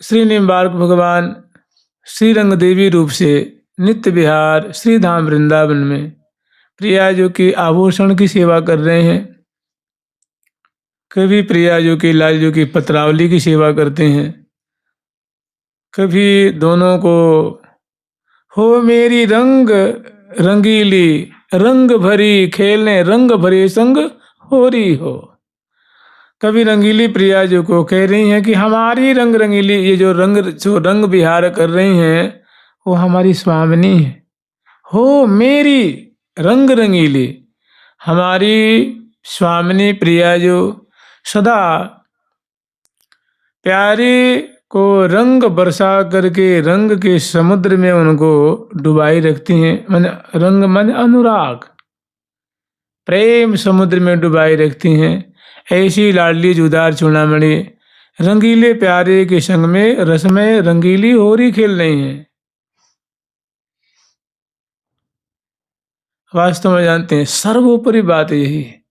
श्री निम्बार्क भगवान श्री रंग देवी रूप से नित्य विहार श्री धाम वृंदावन में प्रिया जो कि आभूषण की सेवा कर रहे हैं, कभी प्रिया जो कि लाल जो की पत्रावली की सेवा करते हैं, कभी दोनों को हो मेरी रंग रंगीली रंग भरी खेलने रंग भरे संग हो रही हो। कभी रंगीली प्रिया जो को कह रही हैं कि हमारी रंग रंगीली, ये जो रंग विहार कर रही हैं वो हमारी स्वामिनी है। हो मेरी रंग रंगीली, हमारी स्वामिनी प्रिया जो सदा प्यारे को रंग बरसा करके रंग के समुद्र में उनको डुबाई रखती हैं। मन रंग मन अनुराग, प्रेम समुद्र में डुबाई रखती हैं। ऐसी लाडली जुदार चूड़ामणि रंगीले प्यारे के संग में रसमय रंगीली होरी खेल रही हैं। वास्तव में जानते हैं सर्वोपरि बात यही है,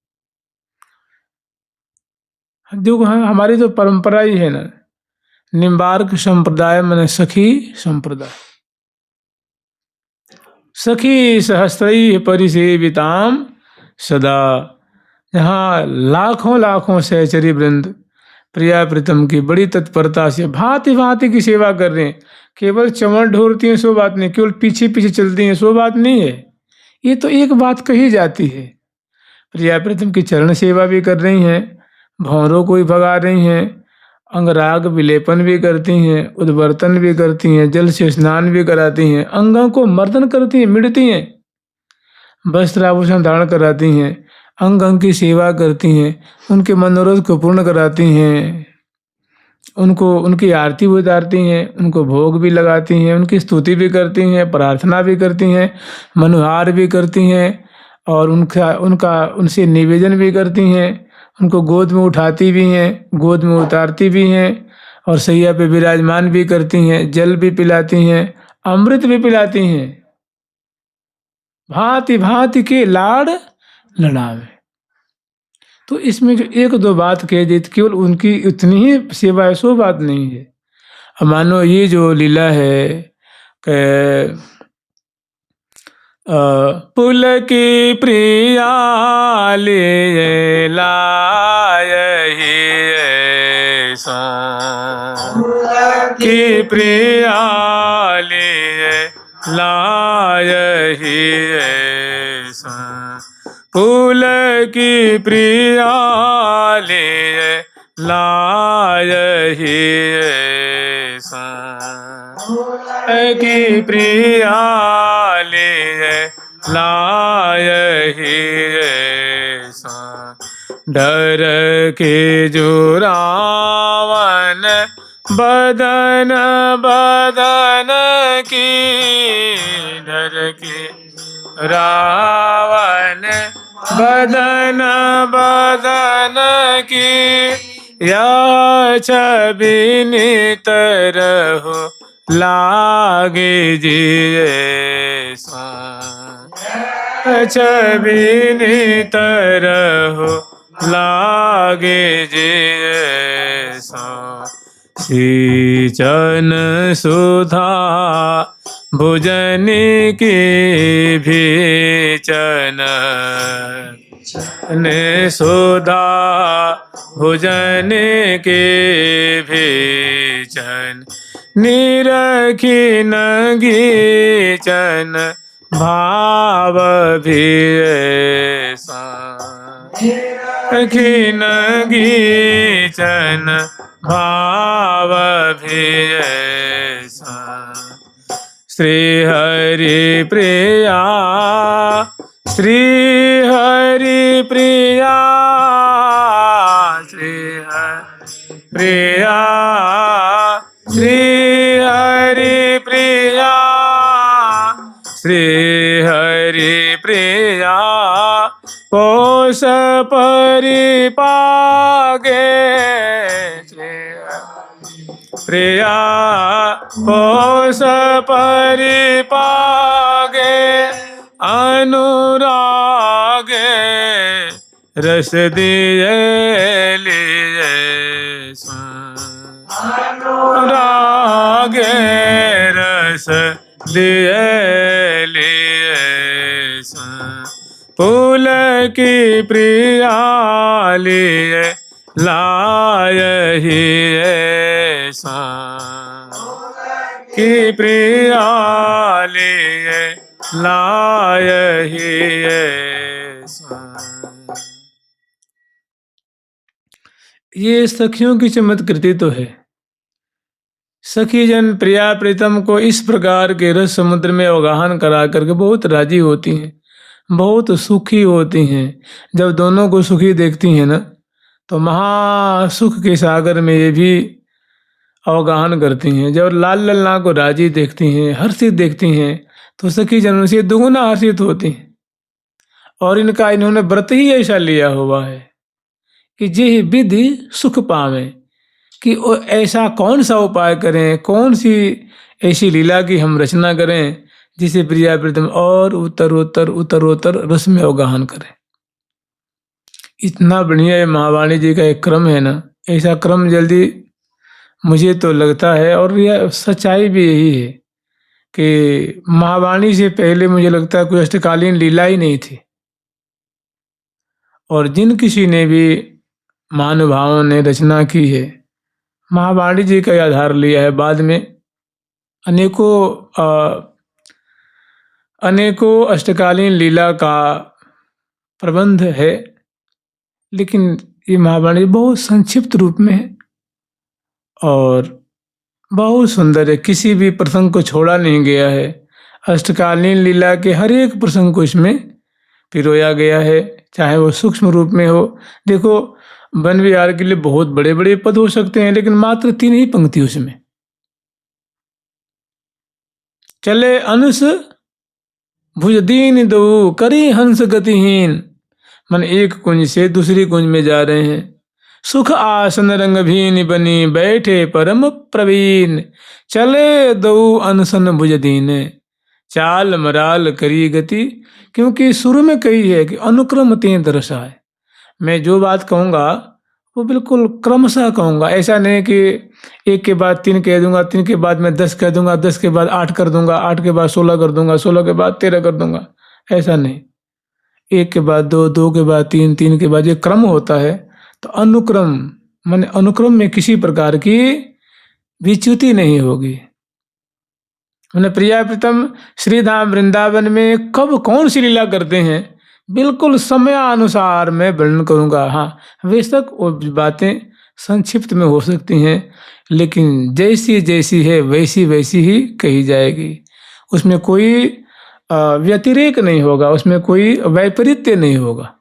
जो हमारी जो परंपरा ही है ना, निम्बार्क संप्रदाय माने सखी संप्रदाय। सखी सहस्त्रैः परिसेविताम सदा, जहाँ लाखों लाखों सहचरी वृंद प्रिया प्रीतम की बड़ी तत्परता से भांति भांति की सेवा कर रहे हैं। केवल चमड़ ढोरती हैं सो बात नहीं, केवल पीछे पीछे चलती हैं सो बात नहीं है। ये तो एक बात कही जाती है। प्रिया प्रीतम की चरण सेवा भी कर रही हैं, भंवरों को भी भगा रही हैं, अंगराग विलेपन भी करती हैं, उद्वर्तन भी करती हैं, जल से स्नान भी कराती हैं, अंगों को मर्दन करती हैं, मिड़ती हैं, वस्त्र आभूषण धारण कराती हैं, अंग अंग की सेवा करती हैं, उनके मनोरथ को पूर्ण कराती हैं, उनको उनकी आरती भी उतारती हैं, उनको भोग भी लगाती हैं, उनकी स्तुति भी करती हैं, प्रार्थना भी करती हैं, मनुहार भी करती हैं और उनसे निवेदन भी करती हैं, उनको गोद में उठाती भी हैं, गोद में उतारती भी हैं और सैया पे विराजमान भी करती हैं, जल भी पिलाती हैं, अमृत भी पिलाती हैं। भांति भांति के लाड़ लड़ावे। तो इसमें जो एक दो बात कह दी, केवल उनकी उतनी ही सेवा है सो बात नहीं है। अब मानो ये जो लीला है पुल की प्रिया ले लायहि ऐसा, की प्रिया ले लायहि ऐसा, फूल की प्रिया ले लायहि ऐसा, की प्रिया ले लायहि ऐसा, डर के जो रावण बदन बदन की, डर के रावण बदन बदन की, या छवि नित रहो लागे जिए सा, छवि नित रहो लागे जिए सा, सिंचन सुधा भोजन की भीचन, ने सुधा भोजन के भीचन, निरखी नगीचन भाव भी ऐसा, निरखी नगीचन भाव भी ऐसा, श्री हरि प्रिया, श्री हरि प्रिया, श्री हरि प्रिया, श्री हरि प्रिया, श्री हरि प्रिया, पोष परिपागे, प्रिया पोष परिपागे, अनुरागे रस दिए लिए, रागे रस दिए लिए फूल की प्रिया लिए लाय ही ऐसा की प्रिया लिए लाय ही ऐसा। ये सखियों की चमत्कृति तो है। सखी जन प्रिया प्रीतम को इस प्रकार के रस समुद्र में अवगाहन करा करके बहुत राजी होती हैं, बहुत सुखी होती हैं। जब दोनों को सुखी देखती हैं ना, तो महासुख के सागर में ये भी अवगाहन करती हैं। जब लाल लल्ला को राजी देखती हैं, हर्षित देखती हैं, तो सखी जनों से दुगुना हर्षित होती हैं। और इन्होंने व्रत ही ऐसा लिया हुआ है कि जे विधि सुख पावे, कि ऐसा कौन सा उपाय करें, कौन सी ऐसी लीला की हम रचना करें जिसे प्रिया प्रीतम और उत्तरोत्तर रस में अवगाहन करें। इतना बढ़िया ये महावाणी जी का एक क्रम है ना, ऐसा क्रम जल्दी मुझे तो लगता है, और यह सच्चाई भी यही है कि महावाणी से पहले मुझे लगता है कोई अष्टकालीन लीला ही नहीं थी। और जिन किसी ने भी महानुभावों ने रचना की है, महावाणी जी का आधार लिया है। बाद में अनेकों अष्टकालीन लीला का प्रबंध है, लेकिन ये महावाणी बहुत संक्षिप्त रूप में है और बहुत सुंदर है। किसी भी प्रसंग को छोड़ा नहीं गया है। अष्टकालीन लीला के हर एक प्रसंग को इसमें पिरोया गया है, चाहे वो सूक्ष्म रूप में हो। देखो, वन विहार के लिए बहुत बड़े बड़े पद हो सकते हैं, लेकिन मात्र 3 ही पंक्ति उसमें। चले अंश भुजदीन दो करी हंस गतिहीन, मन एक कुंज से दूसरी कुंज में जा रहे हैं। सुख आसन रंग भीन बनी बैठे परम प्रवीण, चले दो अनसन भुजदीन चाल मराल करी गति। क्योंकि शुरू में कही है कि अनुक्रम तें दर्शाए। मैं जो बात कहूँगा वो बिल्कुल क्रमशः कहूँगा। ऐसा नहीं कि 1 के बाद 3 कह दूंगा, 3 के बाद मैं 10 कह दूंगा, 10 के बाद 8 कर दूंगा, 8 के बाद 16 कर दूंगा, 16 के बाद 13 कर दूंगा। ऐसा नहीं, 1 के बाद 2, 2 के बाद 3, 3 के बाद ये क्रम होता है। तो अनुक्रम माने अनुक्रम में किसी प्रकार की विच्युति नहीं होगी। मैंने प्रिया प्रीतम श्रीधाम वृंदावन में कब कौन सी लीला करते हैं, बिल्कुल समयानुसार मैं वर्णन करूंगा। हाँ, बेशक वो बातें संक्षिप्त में हो सकती हैं, लेकिन जैसी जैसी है वैसी वैसी ही कही जाएगी। उसमें कोई व्यतिरेक नहीं होगा, उसमें कोई वैपरीत्य नहीं होगा,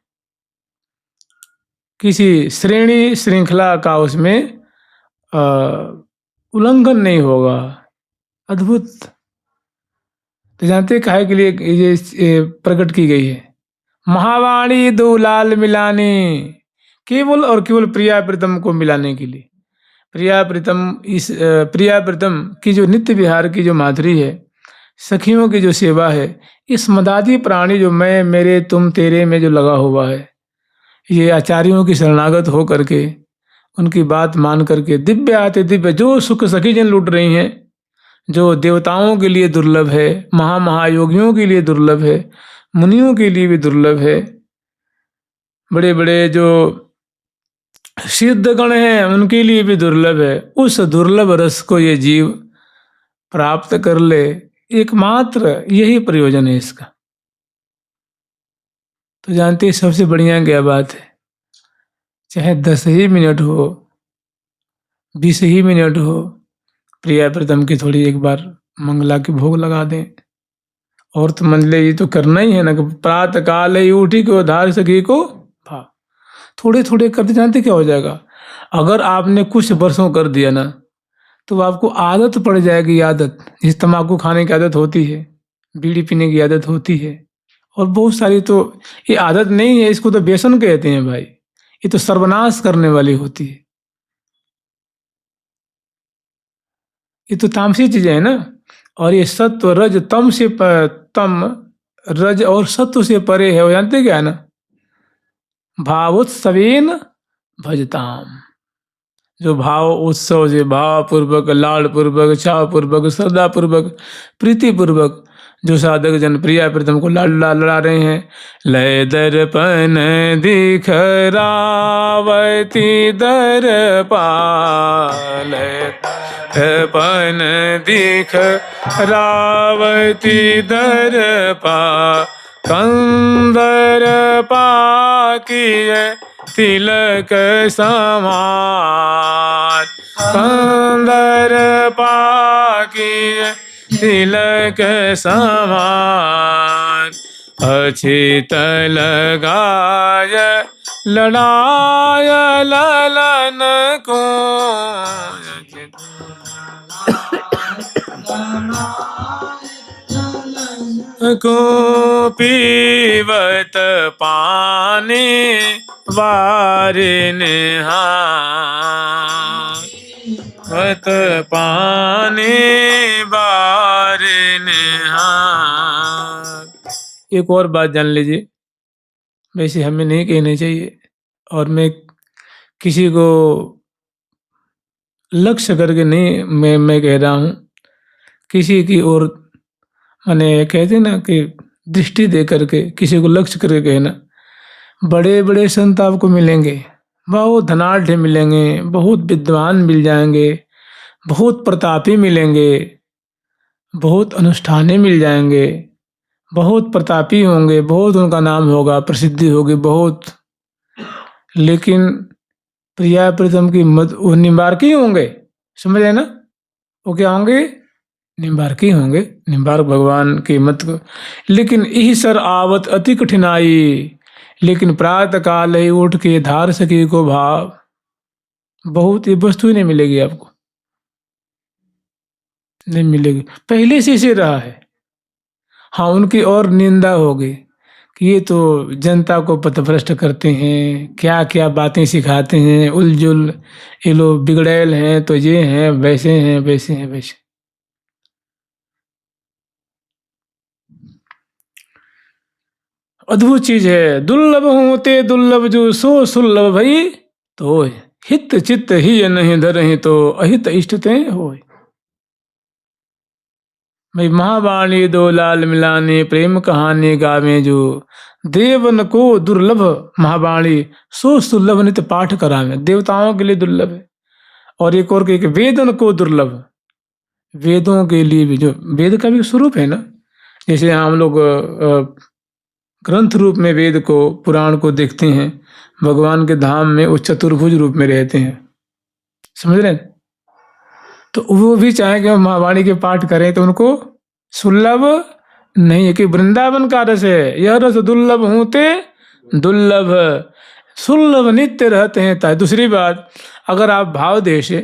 किसी श्रेणी श्रृंखला का उसमें उल्लंघन नहीं होगा। अद्भुत। तो जानते काहे के लिए ये प्रकट की गई है? महावाणी दो लाल मिलाने, केवल और केवल प्रिया प्रीतम को मिलाने के लिए। प्रिया प्रीतम की जो नित्य विहार की जो माधुरी है, सखियों की जो सेवा है, इस मदादी प्राणी जो मैं मेरे तुम तेरे में जो लगा हुआ है, ये आचार्यों की शरणागत हो करके उनकी बात मान करके दिव्य आते दिव्य जो सुख सखी जन लूट रही हैं, जो देवताओं के लिए दुर्लभ है, महायोगियों के लिए दुर्लभ है, मुनियों के लिए भी दुर्लभ है, बड़े बड़े जो सिद्ध गण हैं उनके लिए भी दुर्लभ है। उस दुर्लभ रस को ये जीव प्राप्त कर ले, एकमात्र यही प्रयोजन है इसका। तो जानते हैं सबसे बढ़िया क्या बात है? चाहे 10 ही मिनट हो, 20 ही मिनट हो, प्रिया प्रीतम की थोड़ी एक बार मंगला की भोग लगा दें। और तो मान ले, ये तो करना ही है ना कि प्रातः काल ही उठी को धार सखी को भा। थोड़े थोड़े करते जानते क्या हो जाएगा? अगर आपने कुछ वर्षों कर दिया ना, तो आपको आदत पड़ जाएगी। आदत, जिस तम्बाकू खाने की आदत होती है, बीड़ी पीने की आदत होती है, और बहुत सारी, तो ये आदत नहीं है, इसको तो व्यसन कहते हैं भाई। ये तो सर्वनाश करने वाली होती है। ये तो तामसी चीजें है ना। और ये सत्व रज तम से तम रज और सत्व से परे है। वो जानते क्या है ना? भावोत्सवेन भजताम, जो भाव उत्सव जे भाव पूर्वक, लाड़ पूर्वक, चाव पूर्वक, श्रद्धा पूर्वक, प्रीति पूर्वक जो साधक जन प्रिया प्रीतम को लड़ा रहे हैं। लय दर्पण दिखरावती दर्पा, लय दर्पण दिखरावती दर्पा, कंदर पाकिय तिलक समान, कंदर पाकिय तिलक समान, अछित लगाय लड़ाय ललन को, को पीवत पानी वारिन वत पानी वारिन। एक और बात जान लीजिए, वैसे हमें नहीं कहनी चाहिए और मैं किसी को लक्ष्य करके नहीं मैं कह रहा हूँ, किसी की ओर माने कहते ना कि दृष्टि दे करके किसी को लक्ष्य करके कहना। बड़े बड़े संत आपको मिलेंगे, बहुत धनाढ़ मिलेंगे, बहुत विद्वान मिल जाएंगे, बहुत प्रतापी मिलेंगे, बहुत अनुष्ठानी मिल जाएंगे, बहुत प्रतापी होंगे, बहुत उनका नाम होगा, प्रसिद्धि होगी बहुत, लेकिन प्रिया प्रीतम की मत वो निम्बारकी होंगे, समझ रहे ना? वो क्या होंगे? निम्बारकी होंगे, निम्बारक भगवान की मत को। लेकिन यही सर आवत अति कठिनाई, लेकिन प्रातः काल ही उठ के धार सकी को भाव, बहुत ये वस्तु ही नहीं मिलेगी आपको, नहीं मिलेगी, पहले से इसे रहा है। हाँ, उनकी और निंदा होगी कि ये तो जनता को पथभ्रष्ट करते हैं, क्या क्या बातें सिखाते हैं, उलझुल, ये लोग बिगड़ैल हैं, तो ये हैं, वैसे हैं, वैसे हैं, वैसे। अद्भुत चीज है, दुर्लभ होते दुर्लभ जो सो सुलभ भई, तो हित चित्त ही नहीं धरहि तो अहित इष्टते हो। भाई महावाणी दो लाल मिलाने, प्रेम कहानी गावे जो, देवन को दुर्लभ महावाणी सो सुलभ नित पाठ करावे, देवताओं के लिए दुर्लभ है। और एक और के वेदन को दुर्लभ, वेदों के लिए भी, जो वेद का भी स्वरूप है ना, जैसे हम लोग ग्रंथ रूप में वेद को, पुराण को देखते हैं, भगवान के धाम में वो चतुर्भुज रूप में रहते हैं, समझ रहे हैं? तो वो भी चाहे कि महावाणी के पाठ करें तो उनको सुलभ नहीं है, कि वृंदावन का रस है, यह रस दुर्लभ होते दुर्लभ, सुलभ नित्य रहते हैं। ताकि दूसरी बात, अगर आप भाव देश से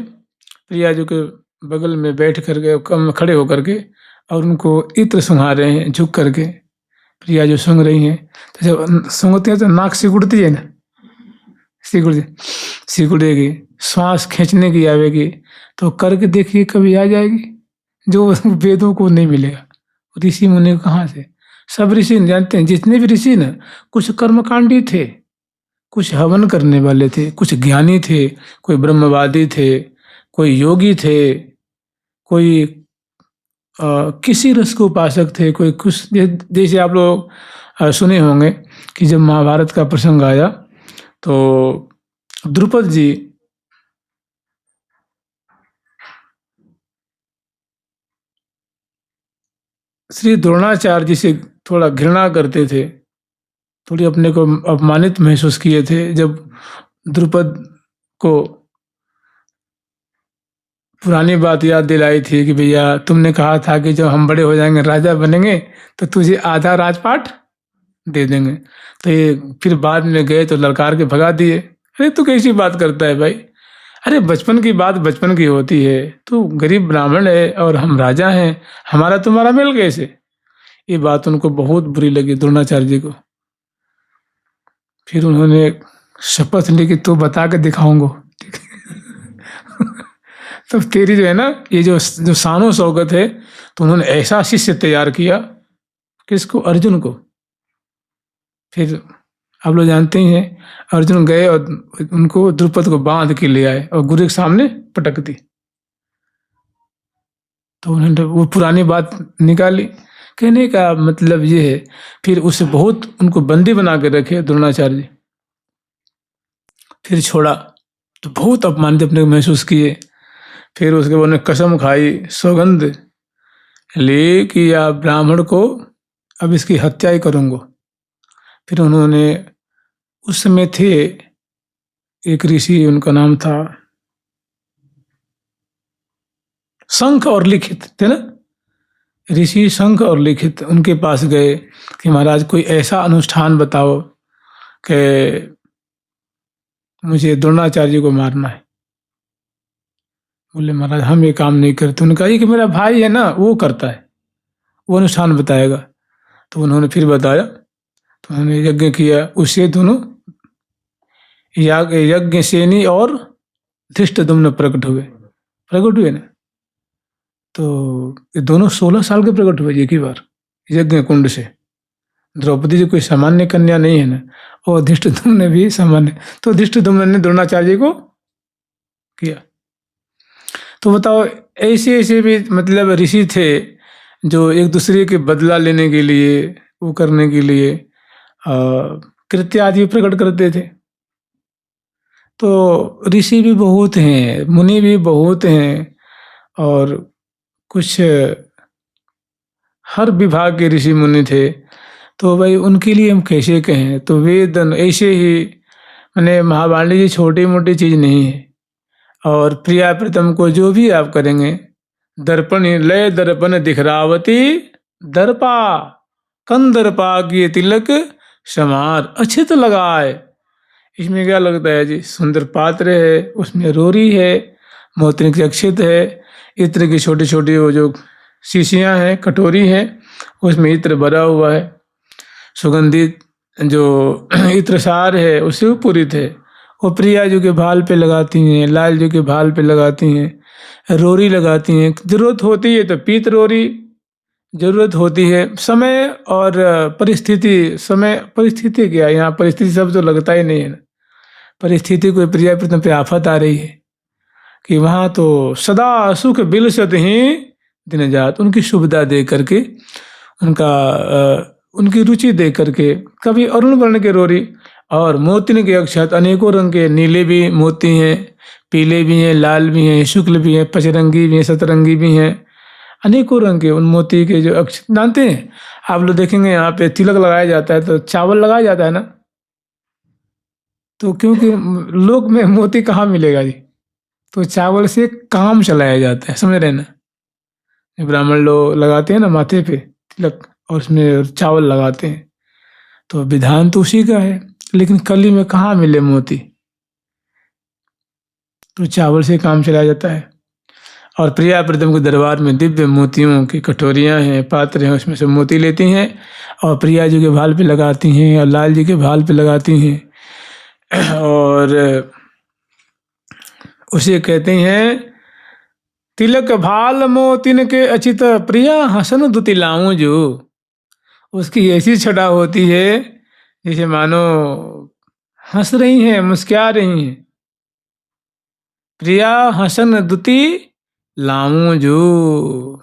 प्रिया जी के बगल में बैठ करके, कम खड़े होकर के, और उनको इत्र सुंघा रहे हैं झुक करके, प्रिया जो सुंघ रही हैं, तो जब सूंघते हैं तो नाक सिकुड़ती है ना, सिकुड़ेगी, श्वास खींचने की आवेगी, तो करके देखिए कभी आ जाएगी, जो वेदों को नहीं मिलेगा। ऋषि मुनि कहाँ से? सब ऋषि जानते हैं, जितने भी ऋषि ना, कुछ कर्मकांडी थे, कुछ हवन करने वाले थे, कुछ ज्ञानी थे, कोई ब्रह्मवादी थे, कोई योगी थे, कोई किसी रस के उपासक थे, कोई कुछ, जैसे आप लोग सुने होंगे कि जब महाभारत का प्रसंग आया तो द्रुपद जी श्री द्रोणाचार्य जी से थोड़ा घृणा करते थे, थोड़ी अपने को अपमानित महसूस किए थे, जब द्रुपद को पुरानी बात याद दिलाई थी कि भैया तुमने कहा था कि जब हम बड़े हो जाएंगे, राजा बनेंगे, तो तुझे आधा राजपाट दे देंगे। तो ये फिर बाद में गए तो ललकार के भगा दिए। अरे तू कैसी बात करता है भाई, अरे बचपन की बात बचपन की होती है, तू गरीब ब्राह्मण है और हम राजा हैं, हमारा तुम्हारा मेल कैसे? ये बात उनको बहुत बुरी लगी द्रोणाचार्य जी को। फिर उन्होंने शपथ ली कि तू बता के दिखाऊंगा। तो तेरी जो है ना, ये जो शानो शौकत है, तो उन्होंने ऐसा शिष्य तैयार किया, किसको? अर्जुन को। फिर आप लोग जानते ही हैं। अर्जुन गए और उनको द्रुपद को बांध के ले आए और गुरु के सामने पटक दी। तो उन्होंने वो पुरानी बात निकाली। कहने का मतलब ये है, फिर उसे बहुत उनको बंदी बना के रखे द्रोणाचार्य जी, फिर छोड़ा तो बहुत अपमानित अपने को महसूस किए। फिर उसके बाद उन्होंने कसम खाई, सौगंध ले कि या ब्राह्मण को अब इसकी हत्या ही करूँगा। फिर उन्होंने, उस समय थे एक ऋषि, उनका नाम था शंख और लिखित, थे ना, ऋषि शंख और लिखित, उनके पास गए कि महाराज कोई ऐसा अनुष्ठान बताओ कि मुझे द्रोणाचार्य जी को मारना है। बोले महाराज हम ये काम नहीं करते। उन्होंने कहा ये कि मेरा भाई है ना, वो करता है, वो अनुष्ठान बताएगा। तो उन्होंने फिर बताया, तो उन्होंने यज्ञ किया। उससे दोनों यज्ञ सेनी और धृष्टद्युम्न प्रकट हुए ना। तो ये दोनों 16 साल के प्रकट हुए एक ही बार यज्ञ कुंड से। द्रौपदी जी कोई सामान्य कन्या नहीं है ना, और धृष्टद्युम्न भी सामान्य। तो धृष्टद्युम्न ने द्रोणाचार्य जी को किया। तो बताओ, ऐसे ऐसे भी मतलब ऋषि थे जो एक दूसरे के बदला लेने के लिए, वो करने के लिए कृत्य आदि प्रकट करते थे। तो ऋषि भी बहुत हैं, मुनि भी बहुत हैं, और कुछ हर विभाग के ऋषि मुनि थे। तो भाई उनके लिए हम कैसे कहें। तो वेद ऐसे ही, मैंने महावाणी जी छोटी मोटी चीज़ नहीं है। और प्रिया प्रीतम को जो भी आप करेंगे, दर्पण लय दर्पण दिखरावती दर्पा कंदर्पा की तिलक समार अछित लगाए। इसमें क्या लगता है जी, सुंदर पात्र है, उसमें रोरी है, मोतिन की अक्षित है, इत्र की छोटी छोटी वो जो शीशियाँ हैं, कटोरी है, उसमें इत्र भरा हुआ है, सुगंधित जो इत्रसार है उससे वो पूरित है। वो प्रिया जी के भाल पे लगाती हैं, लाल जी के भाल पे लगाती हैं, रोरी लगाती हैं। जरूरत होती है तो पीत रोरी, जरूरत होती है समय और परिस्थिति। समय परिस्थिति क्या, यहाँ परिस्थिति सब तो लगता ही नहीं है ना। परिस्थिति कोई प्रिया प्रीतम पे आफत आ रही है कि वहाँ तो सदा सुख बिलसत ही दिन जात, उनकी सुविधा दे करके, उनकी रुचि दे करके, कभी अरुण वर्ण के रोरी और मोतिन के अक्षत, अनेकों रंग के, नीले भी मोती हैं, पीले भी हैं, लाल भी हैं, शुक्ल भी हैं, पचरंगी भी हैं, सतरंगी भी हैं, अनेकों रंग के उन मोती के जो अक्षत जानते हैं आप लोग, देखेंगे यहाँ पे तिलक लगाया जाता है तो चावल लगाया जाता है ना। तो क्योंकि लोक में मोती कहाँ मिलेगा जी, तो चावल से काम चलाया जाता है, समझ रहे ना। ब्राह्मण लोग लगाते हैं ना माथे पे तिलक, और उसमें चावल लगाते हैं, तो विधान तो उसी का है। लेकिन कली में कहाँ मिले मोती, तो चावल से काम चलाया जाता है। और प्रिया प्रीतम के दरबार में दिव्य मोतियों की कटोरियाँ हैं, पात्र हैं, उसमें से मोती लेती हैं और प्रिया जी के भाल पे लगाती हैं और लाल जी के भाल पे लगाती हैं। और उसे कहते हैं तिलक भाल मोतिन के अचित प्रिया हसन दुतिलाऊं जो। उसकी ऐसी छटा होती है जैसे मानो हंस रही हैं, मुस्कुरा रही हैं। प्रिया हसन दुति लाऊं जो,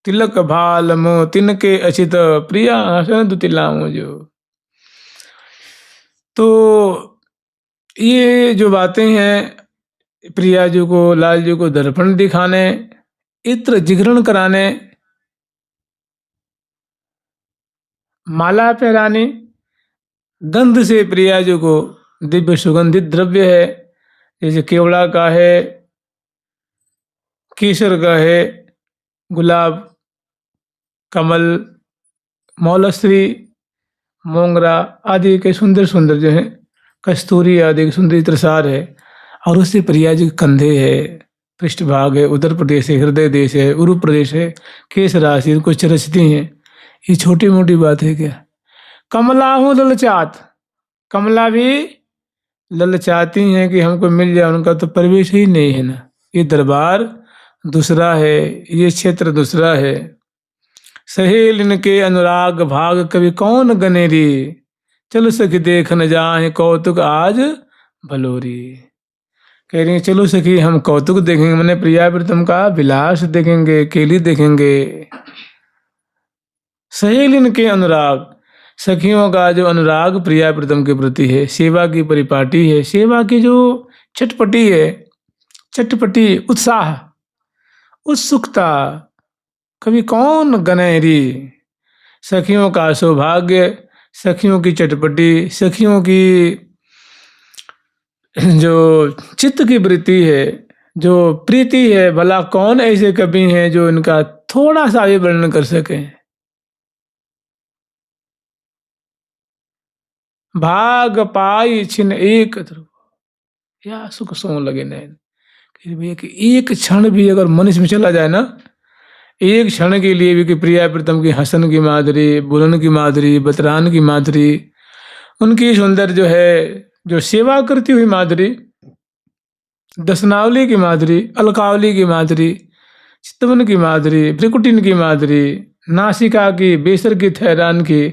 तिलक भाल मोतिन के अचित प्रिया हसन दुति लाऊं जो। तो ये जो बातें हैं, प्रिया जी को, लाल जी को दर्पण दिखाने, इत्र जिगरण कराने, माला पहराने, गंध से प्रिया जी को, दिव्य सुगंधित द्रव्य है, जैसे केवड़ा का है, केसर का है, गुलाब, कमल, मौलश्री, मोंगरा आदि के सुंदर सुंदर जो है, कस्तूरी आदि के सुंदर इत्रसार है। और उससे प्रिया जी कंधे है, पृष्ठभाग है, उत्तर प्रदेश है, हृदय देश है, उरु प्रदेश है, केस राशि कुछ रचती हैं। ये छोटी मोटी बात है क्या। कमला हूँ ललचात, कमला भी ललचाती हैं कि हमको मिल जाए, उनका तो प्रवेश ही नहीं है ना। ये दरबार दूसरा है, ये क्षेत्र दूसरा है। सहेलिन के अनुराग भाग कभी कौन गनेरी, चलो सखी देख न जाए कौतुक आज भलोरी। कह रही हैं चलो सखी हम कौतुक देखेंगे, मैंने प्रिया प्रीतम का विलास देखेंगे, केली देखेंगे। सहेलिन के अनुराग, सखियों का जो अनुराग प्रिया प्रीतम के प्रति है, सेवा की परिपाटी है, सेवा की जो चटपटी है, चटपटी उत्साह, उत्सुकता, कभी कौन गनहरी। सखियों का सौभाग्य, सखियों की चटपटी, सखियों की जो चित्त की वृत्ति है, जो प्रीति है, भला कौन ऐसे कवि हैं जो इनका थोड़ा सा भी वर्णन कर सके। भाग पाई छिन एक ध्रुव, या सुख सो लगे नैन। कि भैया कि एक क्षण भी अगर मनुष्य में चला जाए ना, एक क्षण के लिए भी कि प्रिया प्रीतम की हसन की माधुरी, बुलन की माधुरी, बतरान की माधुरी, उनकी सुंदर जो है जो सेवा करती हुई माधुरी, दसनावली की माधुरी, अलकावली की माधुरी, चितवन की माधुरी, भ्रिकुटिन की माधुरी, नासिका की, बेसर की, थैरान की,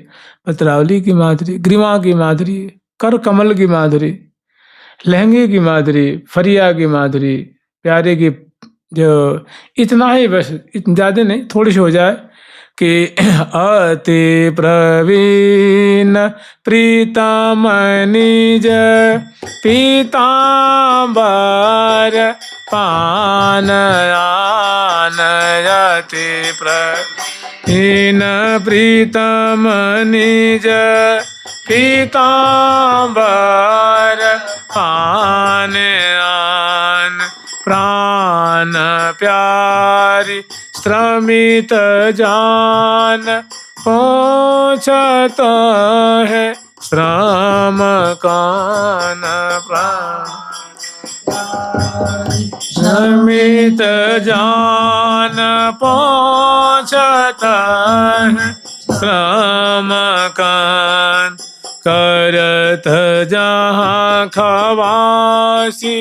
पत्रावली की माधुरी, ग्रीवा की माधुरी, कर कमल की माधुरी, लहंगे की माधुरी, फरिया की माधुरी, प्यारे की जो, इतना ही बस, ज़्यादा नहीं, थोड़ी सी हो जाए कि अति प्रवीण प्रीतम निज पीतांबर पान आनयति प्रवीण प्रीतम निज पीतांबर पान आन प्राण प्यारी श्रमित जान पहुँचत है श्रम कान प्राण श्रमित जान पहुँचत है श्रम कान करत जहाँ खवासी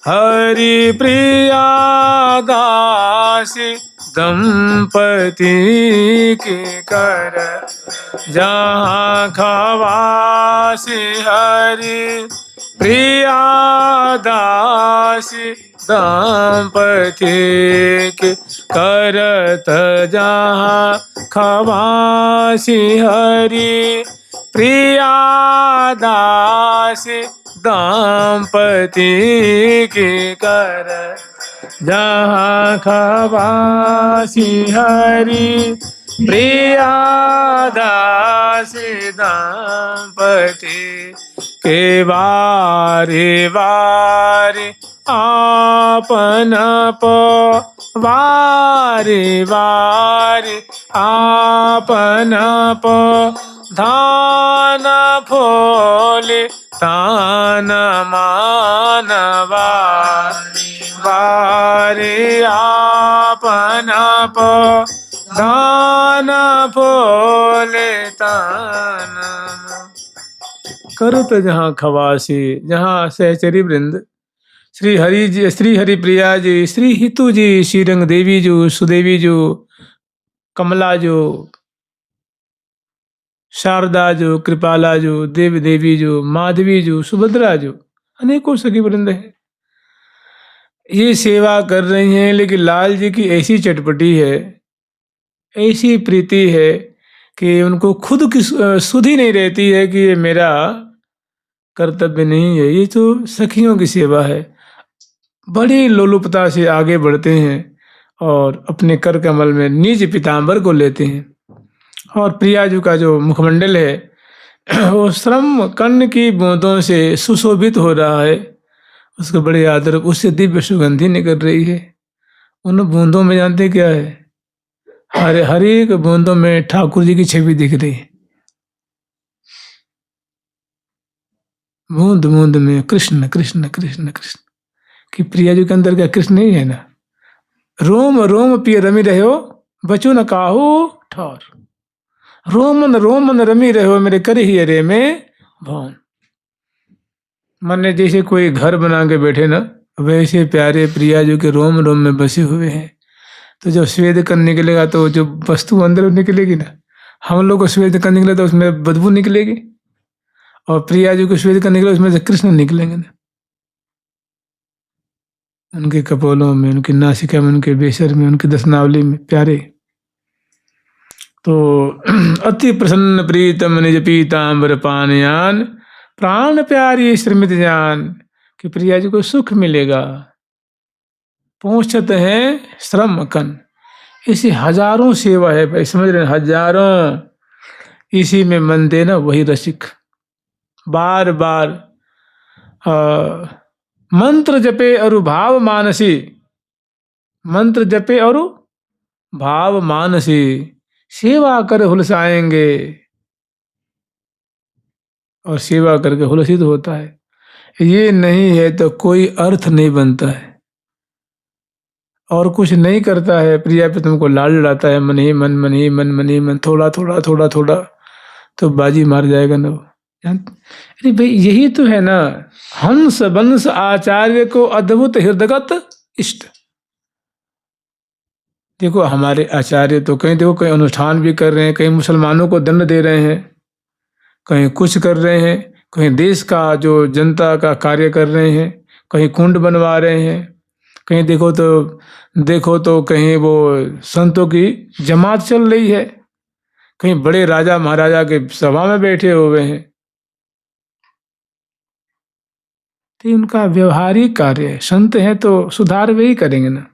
हरि प्रिया दासी दंपति की कर जहाँ खवासी हरि प्रिया दासी दंपति की करत जहाँ खवासी हरि प्रिया दासी दंपति की कर जहाँ खवासी हरि प्रिया दासी दंपति के बारे बारे आपन वारे वारे आपन धान फोले तान मानवा बारे आपन धान फोले तान। करो तो जहाँ खवासी, जहाँ सहचरी वृंद, श्री हरि जी, श्री हरि प्रिया जी, श्री हितु जी, श्रीरंग देवी जो, सुदेवी जो, कमला जो, शारदा जो, कृपाला जो, देव देवी जो, माधवी जो, सुभद्रा जो, अनेकों सखी वृंद है, ये सेवा कर रही हैं। लेकिन लाल जी की ऐसी चटपटी है, ऐसी प्रीति है कि उनको खुद की सुध ही नहीं रहती है कि ये मेरा कर्तव्य नहीं है, ये तो सखियों की सेवा है। बड़ी लोलुपता से आगे बढ़ते हैं और अपने कर कमल में निज पीताम्बर को लेते हैं। और प्रियाजू का जो मुखमंडल है वो श्रम कर्ण की बूंदों से सुशोभित हो रहा है, उसको बड़े आदर, उससे दिव्य सुगंधी निकल रही है। उन बूंदों में जानते क्या है, हर एक बूंदों में ठाकुर जी की छवि दिख रही है। बूंद बूंद में कृष्ण कृष्ण कृष्ण कृष्ण, कि प्रियाजू के अंदर क्या कृष्ण नहीं है ना। रोम रोम पिय रमी रहो बचो न काहो ठौर, रोमन रोमन रमी रहो मेरे कर ही अरे में भौन। मन जैसे कोई घर बना के बैठे ना, वैसे प्यारे प्रिया जो के रोम रोम में बसे हुए हैं। तो जब स्वेद करने निकलेगा तो जो वस्तु अंदर निकलेगी ना, हम लोग को स्वेद करने निकले तो उसमें बदबू निकलेगी, और प्रिया जी को श्वेत करने के लिए उसमें से कृष्ण निकलेंगे ना, उनके कपोलों में, उनकी नासिका में, उनके बेसर में, उनकी दसनावली में प्यारे। तो अति प्रसन्न प्रीतम निज पीतांबर पानयान, प्राण प्यारी श्रीमित जान, कि प्रिया जी को सुख मिलेगा। पहुंचते हैं श्रम कन, इसी हजारों सेवा है भाई, समझ रहे हैं, हजारों, इसी में मन देना वही रसिक। बार बार मंत्र जपे और भाव मानसी, मंत्र जपे और भाव मानसी, सेवा कर हुलसाएंगे, और सेवा करके हुलसित होता है। ये नहीं है तो कोई अर्थ नहीं बनता है, और कुछ नहीं करता है, प्रिया पे तुमको लाल लड़ाता है, मन ही मन, मन ही मन, मन ही मन, थोड़ा थोड़ा थोड़ा थोड़ा, तो बाजी मार जाएगा ना वो। अरे भाई यही तो है ना, हंस बंस आचार्य को अद्भुत हृदयगत इष्ट। देखो हमारे आचार्य तो कहीं, देखो कहीं अनुष्ठान भी कर रहे हैं, कहीं मुसलमानों को दंड दे रहे हैं, कहीं कुछ कर रहे हैं, कहीं देश का जो जनता का कार्य कर रहे हैं, कहीं कुंड बनवा रहे हैं, कहीं देखो तो कहीं वो संतों की जमात चल रही है, कहीं बड़े राजा महाराजा के सभा में बैठे हुए हैं। तो उनका व्यवहारिक कार्य है, संत हैं तो सुधार वही करेंगे ना।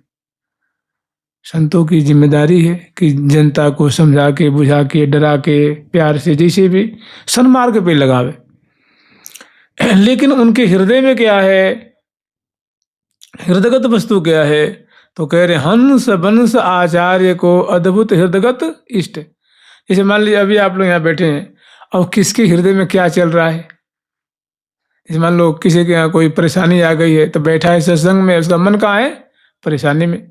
संतों की जिम्मेदारी है कि जनता को समझा के, बुझा के, डरा के, प्यार से, जैसे भी सन्मार्ग पे लगावे। लेकिन उनके हृदय में क्या है, हृदयगत वस्तु क्या है, तो कह रहे हंस बंस आचार्य को अद्भुत हृदयगत इष्ट। जैसे मान लीजिए अभी आप लोग यहाँ बैठे हैं, अब किसके हृदय में क्या चल रहा है। जैसे मान लो किसी के यहाँ कोई परेशानी आ गई है, तो बैठा है सत्संग में, उसका मन कहाँ है, परेशानी में।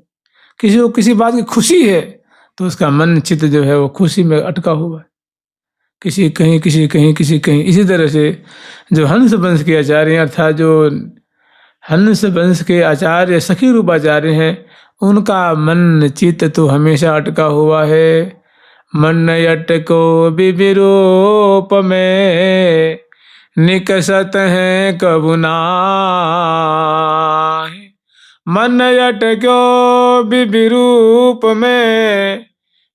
किसी को किसी बात की खुशी है, तो उसका मन चित्त जो है वो खुशी में अटका हुआ है, किसी कहीं किसी कहीं किसी कहीं। इसी तरह से जो हंस वंश के आचार्य हैं, अर्थात जो हंस वंश के आचार्य सखी रूप आचार्य हैं, उनका मन चित्त तो हमेशा अटका हुआ है। मन अटको विरूप में, निकसत है कबु नाहि। मन अटको विरूप में,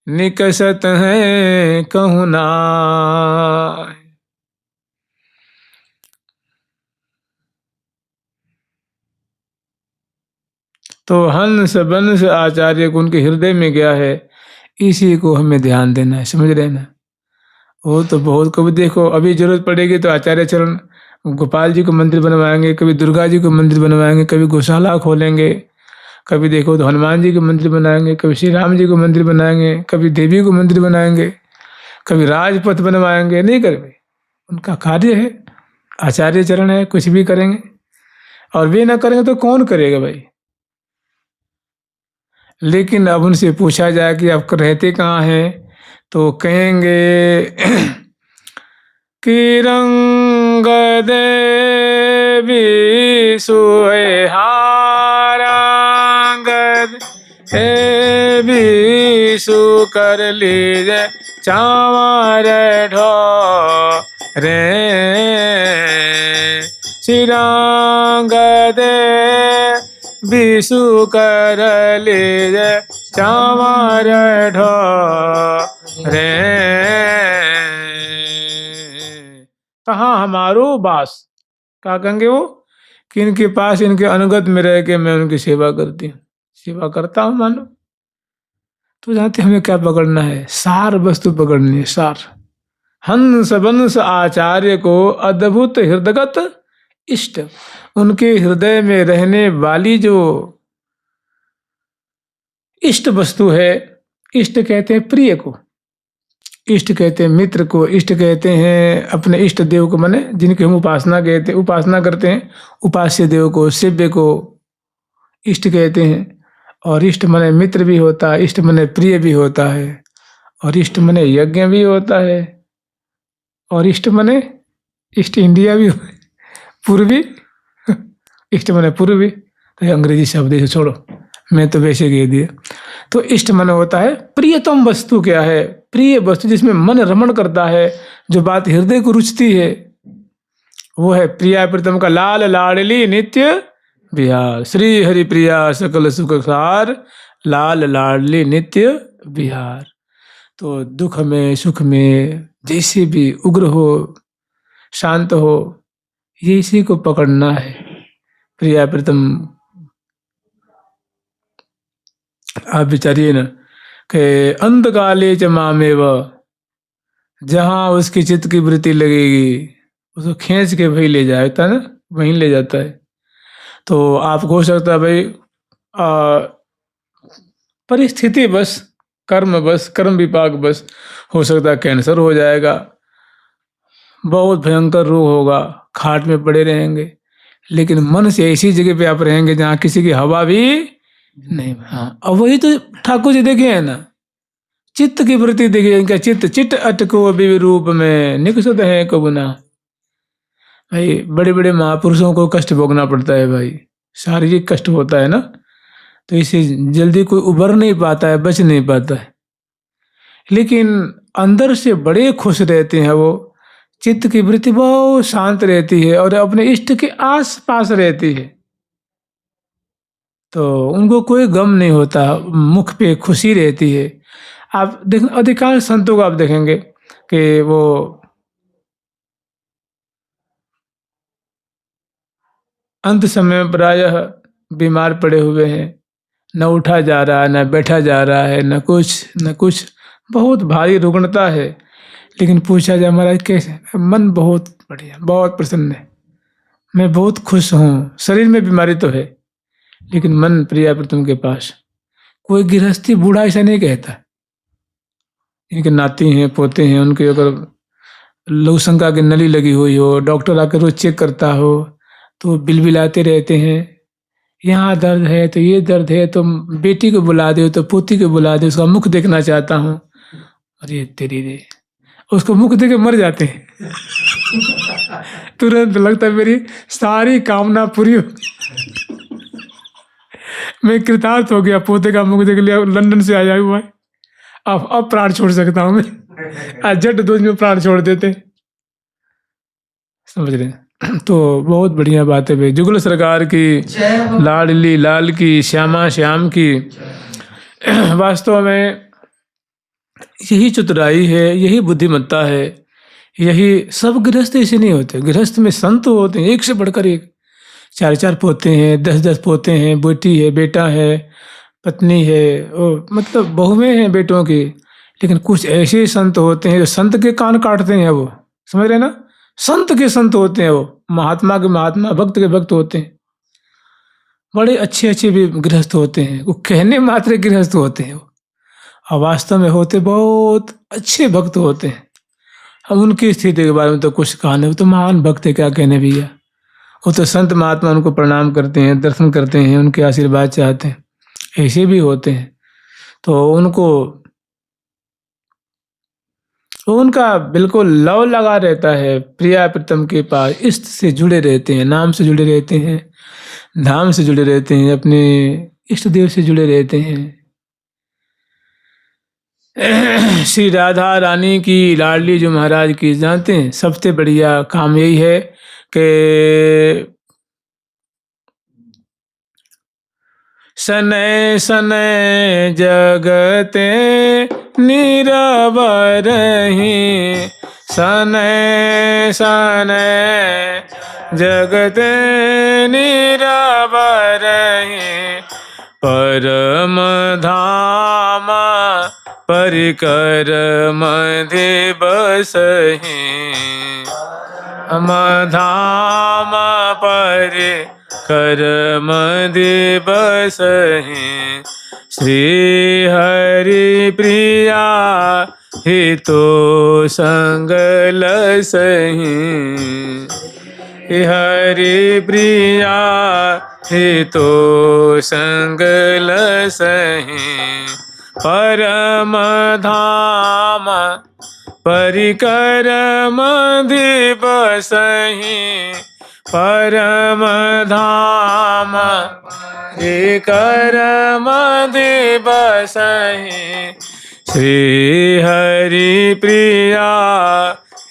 निकसत है कहु नाहि। तो हंस बंस आचार्य को उनके हृदय में गया है, इसी को हमें ध्यान देना है, समझ रहे ना। वो तो बहुत, कभी देखो अभी जरूरत पड़ेगी तो आचार्य चरण गोपाल जी को मंदिर बनवाएंगे, कभी दुर्गा जी को मंदिर बनवाएंगे, कभी गौशाला खोलेंगे, कभी देखो तो हनुमान जी को मंदिर बनाएंगे, कभी श्री राम जी को मंदिर बनाएंगे, कभी देवी को मंदिर बनाएंगे, कभी राजपथ बनवाएंगे। नहीं करेंगे, उनका कार्य है, आचार्य चरण है, कुछ भी करेंगे। और वे ना करेंगे तो कौन करेगा भाई। लेकिन अब उनसे पूछा जाए कि आप रहते कहाँ हैं, तो कहेंगे कि रंग देवी सुहारंग देवी सु कर लीजे चावर ढोरे, श्रीरंग देवी सु कर लीजे चावर ढोरे, कहाँ हमारो बास। क्या कहेंगे वो, कि इनके पास, इनके अनुगत में रह के मैं उनकी सेवा करती हूँ, सेवा करता हूँ मानो। तो जानते हमें क्या पकड़ना है, सार वस्तु पकड़नी है, सार। हंस वंश आचार्य को अद्भुत हृदयगत इष्ट, उनके हृदय में रहने वाली जो इष्ट वस्तु है, इष्ट कहते हैं प्रिय को, इष्ट कहते हैं मित्र को, इष्ट कहते हैं अपने इष्ट देव को, माने जिनकी हम उपासना करते हैं, उपास्य देव को, सेव्य को इष्ट कहते हैं। और इष्ट माने मित्र भी होता है, इष्ट माने प्रिय भी होता है, और इष्ट माने यज्ञ भी होता है, और इष्ट माने ईस्ट इंडिया भी, पूर्वी, इष्ट माने पूर्वी। तो अंग्रेजी शब्द से छोड़ो, मैं तो वैसे कह दिया। तो इष्ट मन होता है प्रियतम वस्तु। क्या है प्रिय वस्तु? जिसमें मन रमण करता है, जो बात हृदय को रुचती है, वो है प्रिया प्रीतम का लाल लाडली नित्य विहार। श्री हरि प्रिया सकल सुख सार, लाल लाडली नित्य विहार। तो दुख में सुख में जैसे भी उग्र हो शांत हो, ये इसी को पकड़ना है। प्रिया प्रीतम आप विचारिए ना कि अंधकाले च मामेव, जहां उसकी चित्त की वृत्ति लगेगी उसको खींच के वही ले जाता है ना, वहीं ले जाता है। तो आपको हो सकता है भाई परिस्थिति बस, कर्म बस, कर्म विपाक बस, हो सकता है कैंसर हो जाएगा, बहुत भयंकर रोग होगा, खाट में पड़े रहेंगे, लेकिन मन से ऐसी जगह पे आप रहेंगे जहाँ किसी की हवा भी नहीं। हाँ, अब वही तो ठाकुर जी देखे है ना, चित्त की वृत्ति देखिए, इनका चित्त चिट अटको अभी रूप में निकसत है कबुना। भाई बड़े बड़े महापुरुषों को कष्ट भोगना पड़ता है भाई, शारीरिक कष्ट होता है ना, तो इससे जल्दी कोई उभर नहीं पाता है, बच नहीं पाता है, लेकिन अंदर से बड़े खुश रहते हैं वो, चित्त की वृत्ति बहुत शांत रहती है और अपने इष्ट के आस पास रहती है, तो उनको कोई गम नहीं होता, मुख पे खुशी रहती है। आप देख अधिकांश संतों को आप देखेंगे कि वो अंत समय में प्रायः बीमार पड़े हुए हैं, न उठा जा रहा है, न बैठा जा रहा है, न कुछ, बहुत भारी रुग्णता है, लेकिन पूछा जाए महाराज कैसे, मन बहुत बढ़िया, बहुत प्रसन्न है, मैं बहुत खुश हूँ, शरीर में बीमारी तो है लेकिन मन प्रिया प्रीतम के पास। कोई गृहस्थी बूढ़ा ऐसा नहीं कहता, इनके नाती हैं पोते हैं, उनके अगर लघुशंका की नली लगी हुई हो, डॉक्टर आकर रोज चेक करता हो तो बिलबिलाते रहते हैं, यहाँ दर्द है तो ये दर्द है, तो बेटी को बुला दे तो पोती को बुला दे, उसका मुख देखना चाहता हूँ। अरे तेरी रे, उसको मुख देके मर जाते हैं तुरंत लगता है मेरी सारी कामना पूरी हो मैं कृतार्थ हो गया, पोते का मुख देख लिया, लंदन से आया हुआ है, अब प्राण छोड़ सकता हूँ मैं। आज झट दूध में प्राण छोड़ देते, समझ रहे हैं। तो बहुत बढ़िया बात है भाई, जुगल सरकार की, लाडली लाल की, श्यामा श्याम की। वास्तव में यही चतुराई है, यही बुद्धिमत्ता है, यही सब गृहस्थ ऐसे नहीं होते, गृहस्थ में संत होते हैं एक से बढ़कर एक, 4-4 पोते हैं, 10-10 पोते हैं, बेटी है, बेटा है, पत्नी है, और मतलब बहुएं हैं बेटों की, लेकिन कुछ ऐसे संत होते हैं जो संत के कान काटते हैं, वो समझ रहे ना, संत के संत होते हैं, वो महात्मा के महात्मा, भक्त के भक्त होते हैं, बड़े अच्छे अच्छे भी गृहस्थ होते हैं, वो कहने मात्र गृहस्थ होते हैं वो, और वास्तव में होते बहुत अच्छे भक्त होते हैं। हम उनकी स्थिति के बारे में तो कुछ कहा नहीं, वो तो महान भक्त है, क्या कहने भैया, वो तो संत महात्मा उनको प्रणाम करते हैं, दर्शन करते हैं, उनके आशीर्वाद चाहते हैं, ऐसे भी होते हैं। तो उनका बिल्कुल लव लगा रहता है प्रिया प्रीतम के पास, इष्ट से जुड़े रहते हैं, नाम से जुड़े रहते हैं, धाम से जुड़े रहते हैं, अपने इष्ट देव से जुड़े रहते हैं। श्री राधा रानी की लाडली जो महाराज की जानते हैं, सबसे बढ़िया काम यही है कि सनय सनय जगते नीरव रही, सनय सनय जगते नीरव रही, परम धाम परिकर मधि बसहि, धाम परिकर मधि बसहि, श्री हरि प्रिया हितो संग लसहि, हरि प्रिया हितो संग लसहि, परम धाम परिकर मधि बसहि, परम धाम परिकर मधि बसहि, श्री हरि प्रिया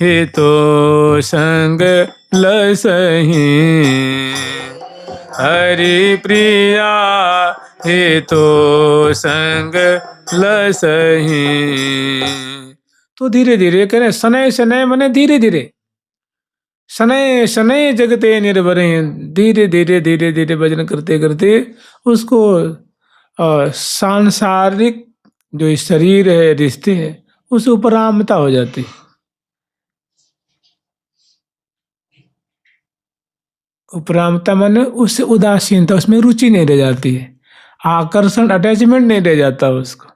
हितो संग लसही, हरि प्रिया हे तो संग लसही। तो धीरे धीरे करें, शनै शनै मने धीरे धीरे, शनै शनै जगते निर्भर, धीरे धीरे धीरे धीरे भजन करते करते उसको सांसारिक जो शरीर है, रिश्ते है, उस उपरामता हो जाती। उपरामता माने उससे उदासीनता, उसमें रुचि नहीं रह जाती है, आकर्षण अटैचमेंट नहीं रह जाता उसको।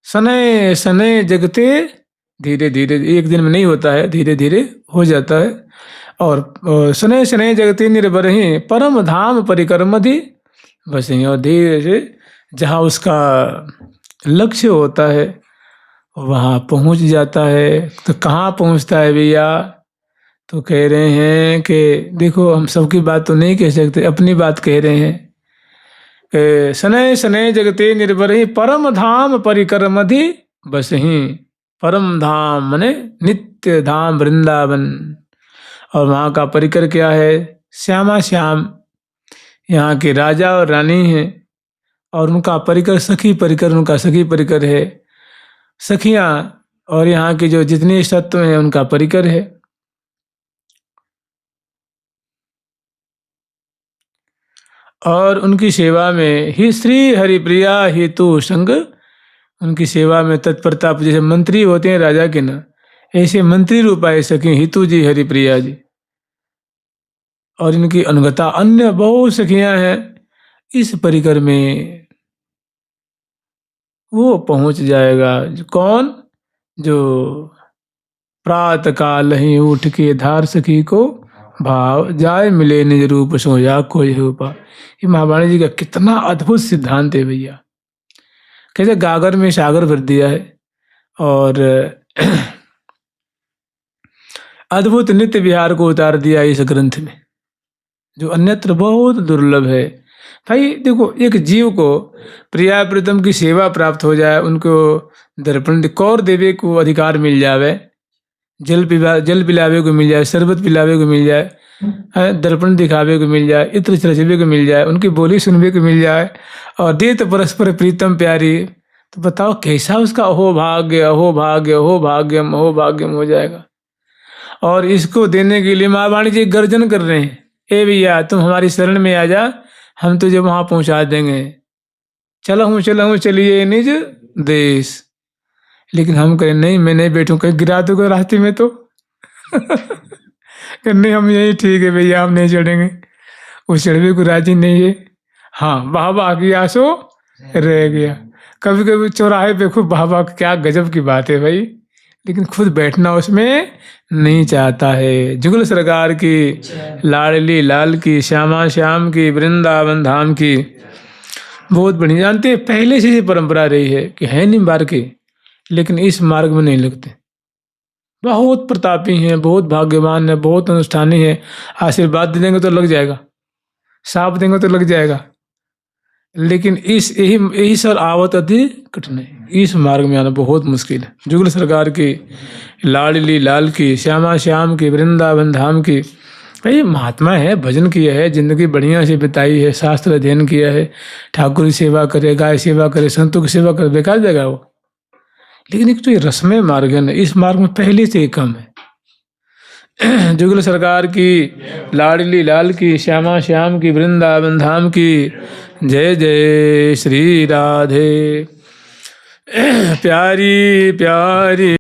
शनै शनै जगते, धीरे धीरे, एक दिन में नहीं होता है, धीरे धीरे हो जाता है। और शनै शनै जगते निर्भर ही, परम धाम परिक्रमधि बस। और धीरे से जहाँ उसका लक्ष्य होता है वहाँ पहुँच जाता है। तो कहाँ पहुँचता है भैया? तो कह रहे हैं कि देखो, हम सबकी बात तो नहीं कह सकते, अपनी बात कह रहे हैं कि शनै शनै जगते निर्भर ही, परम धाम परिक्रमधि बस ही। परम धाम माने नित्य धाम वृंदावन, और वहाँ का परिकर क्या है? श्यामा श्याम, यहाँ के राजा और रानी हैं, और उनका परिकर सखी परिकर, उनका सखी परिकर है, सखियाँ, और यहाँ के जो जितने सत्व हैं उनका परिकर है। और उनकी सेवा में ही श्री हरिप्रिया हेतु संग, उनकी सेवा में तत्परता, जैसे मंत्री होते हैं राजा के ना, ऐसे मंत्री रूप आए सखी हितु जी, हरिप्रिया जी। और इनकी अनुगता अन्य बहुत सखियां हैं। इस परिकर में वो पहुंच जाएगा। कौन? जो प्रातः काल ही उठ के धार सखी को भाव, जाय मिले निज रूप सोया कोई रूपा। ये महावाणी जी का कितना अद्भुत सिद्धांत है भैया। कैसे गागर में सागर भर दिया है, और अद्भुत नित्य विहार को उतार दिया इस ग्रंथ में, जो अन्यत्र बहुत दुर्लभ है। भाई देखो, एक जीव को प्रिया प्रीतम की सेवा प्राप्त हो जाए, उनको दर्पण कौर देवे को अधिकार मिल जावे, जल पिलावे को मिल जाए, शरबत पिलावे को मिल जाए, दर्पण दिखावे को मिल जाए, इत्र चरचवे को मिल जाए, उनकी बोली सुनवे को मिल जाए, और देत परस्पर प्रीतम प्यारी, तो बताओ कैसा उसका अहो भाग्य, अहो भाग्य, अहो भाग्यम, अहो भाग्यम हो जाएगा। और इसको देने के लिए महावाणी जी गर्जन कर रहे हैं, ए भैया तुम हमारी शरण में आ जा, हम तुझे वहां पहुंचा देंगे, चलूँ चलिए निज देश। लेकिन हम कहें नहीं, मैं नहीं बैठूं, कहीं गिरा दोगे रास्ते में तो नहीं, हम यही ठीक है भैया, हम नहीं चढ़ेंगे। वो चढ़वे को राजी नहीं है। हाँ, वाह की आसो रह गया। कभी कभी चौराहे पे खूब वाह, क्या गजब की बात है भाई, लेकिन खुद बैठना उसमें नहीं चाहता है। जुगल सरकार की, लाडली लाल की, श्यामा श्याम की, वृंदावन धाम की बहुत बढ़िया। जानते हैं, पहले से ही परंपरा रही है कि है निम्बार की, लेकिन इस मार्ग में नहीं लगते। बहुत प्रतापी हैं, बहुत भाग्यवान है, बहुत अनुष्ठानी है। आशीर्वाद दे देंगे तो लग जाएगा, साप देंगे तो लग जाएगा, लेकिन इस यही सर आवत अति कठिन है। इस मार्ग में आना बहुत मुश्किल है। जुगल सरकार की, लाडली लाल की, श्यामा श्याम की, वृंदावन धाम की, भाई महात्मा है, भजन किया है, जिंदगी बढ़िया से बिताई है, शास्त्र अध्ययन किया है, ठाकुर की सेवा करे, गाय सेवा करे, संतों की सेवा करे, बेकार जाएगा वो। लेकिन एक तो ये रसमय मार्ग है ना, इस मार्ग में पहले से ही कम है। जुगल सरकार की, लाडली लाल की, श्यामा श्याम की, वृंदावन धाम की, जय जय श्री राधे। प्यारी प्यारी